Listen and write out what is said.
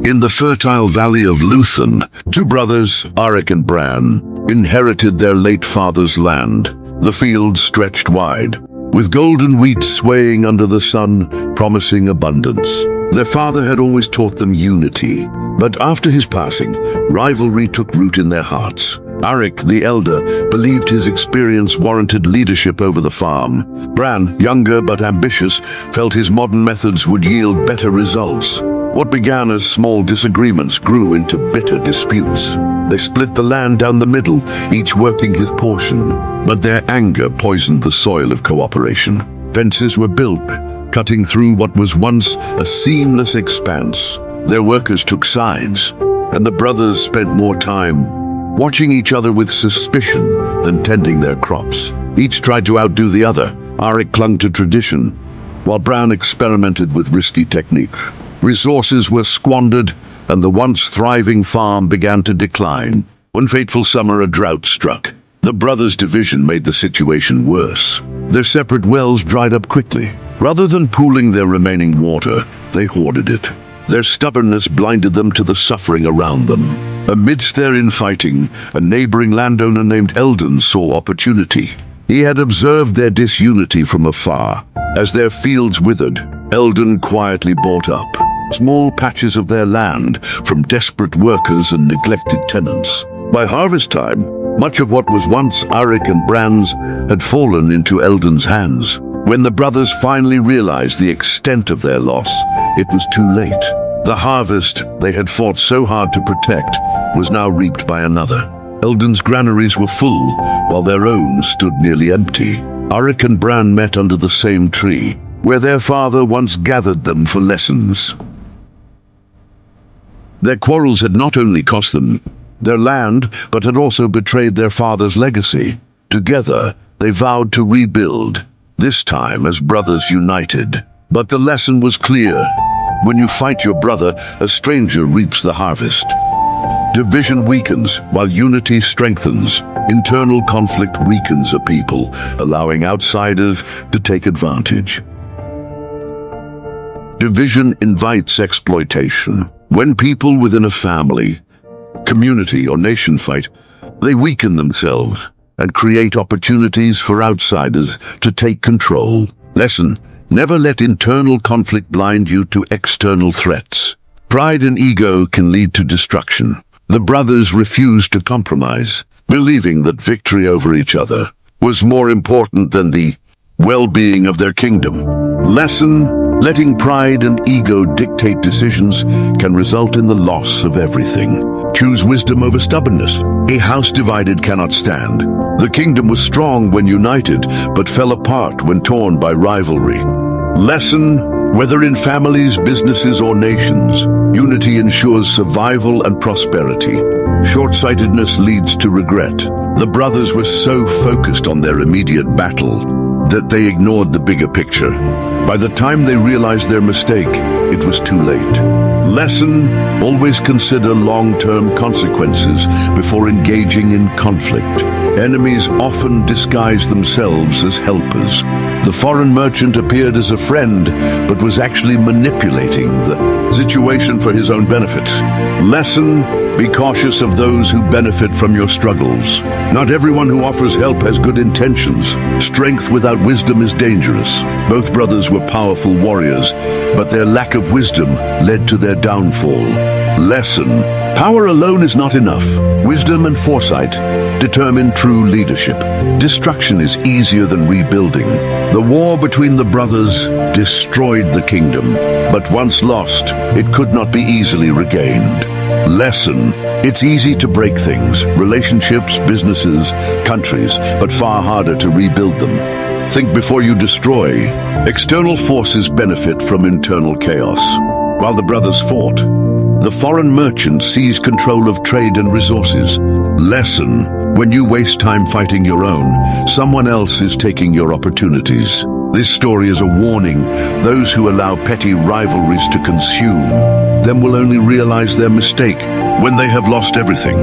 In the fertile valley of Luthen, two brothers, Arik and Bran, inherited their late father's land. The fields stretched wide, with golden wheat swaying under the sun, promising abundance. Their father had always taught them unity, but after his passing, rivalry took root in their hearts. Arik, the elder, believed his experience warranted leadership over the farm. Bran, younger but ambitious, felt his modern methods would yield better results. What began as small disagreements grew into bitter disputes. They split the land down the middle, each working his portion, but their anger poisoned the soil of cooperation. Fences were built, cutting through what was once a seamless expanse. Their workers took sides, and the brothers spent more time watching each other with suspicion than tending their crops. Each tried to outdo the other. Arik clung to tradition, while Bran experimented with risky technique. Resources were squandered, and the once thriving farm began to decline. One fateful summer, a drought struck. The brothers' division made the situation worse. Their separate wells dried up quickly. Rather than pooling their remaining water, they hoarded it. Their stubbornness blinded them to the suffering around them. Amidst their infighting, a neighboring landowner named Eldon saw opportunity. He had observed their disunity from afar. As their fields withered, Eldon quietly bought up small patches of their land from desperate workers and neglected tenants. By harvest time, much of what was once Arik and Bran's had fallen into Eldon's hands. When the brothers finally realized the extent of their loss, it was too late. The harvest they had fought so hard to protect was now reaped by another. Eldon's granaries were full, while their own stood nearly empty. Arik and Bran met under the same tree, where their father once gathered them for lessons. Their quarrels had not only cost them their land, but had also betrayed their father's legacy. Together, they vowed to rebuild, this time as brothers united. But the lesson was clear. When you fight your brother, a stranger reaps the harvest. Division weakens, while unity strengthens. Internal conflict weakens a people, allowing outsiders to take advantage. Division invites exploitation. When people within a family, community, or nation fight, they weaken themselves and create opportunities for outsiders to take control. Lesson: never let internal conflict blind you to external threats. Pride and ego can lead to destruction. The brothers refused to compromise, believing that victory over each other was more important than the well-being of their kingdom. Lesson: letting pride and ego dictate decisions can result in the loss of everything. Choose wisdom over stubbornness. A house divided cannot stand. The kingdom was strong when united, but fell apart when torn by rivalry. Lesson: whether in families, businesses, or nations, unity ensures survival and prosperity. Short-sightedness leads to regret. The brothers were so focused on their immediate battle that they ignored the bigger picture. By the time they realized their mistake, it was too late. Lesson: always consider long-term consequences before engaging in conflict. Enemies often disguise themselves as helpers. The foreign merchant appeared as a friend, but was actually manipulating the situation for his own benefit. Lesson: be cautious of those who benefit from your struggles. Not everyone who offers help has good intentions. Strength without wisdom is dangerous. Both brothers were powerful warriors, but their lack of wisdom led to their downfall. Lesson: power alone is not enough. Wisdom and foresight determine true leadership. Destruction is easier than rebuilding. The war between the brothers destroyed the kingdom, but once lost, it could not be easily regained. Lesson: it's easy to break things, relationships, businesses, countries, but far harder to rebuild them. Think before you destroy. External forces benefit from internal chaos. While the brothers fought, the foreign merchant seized control of trade and resources. Lesson: when you waste time fighting your own, someone else is taking your opportunities. This story is a warning. Those who allow petty rivalries to consume them will only realize their mistake when they have lost everything.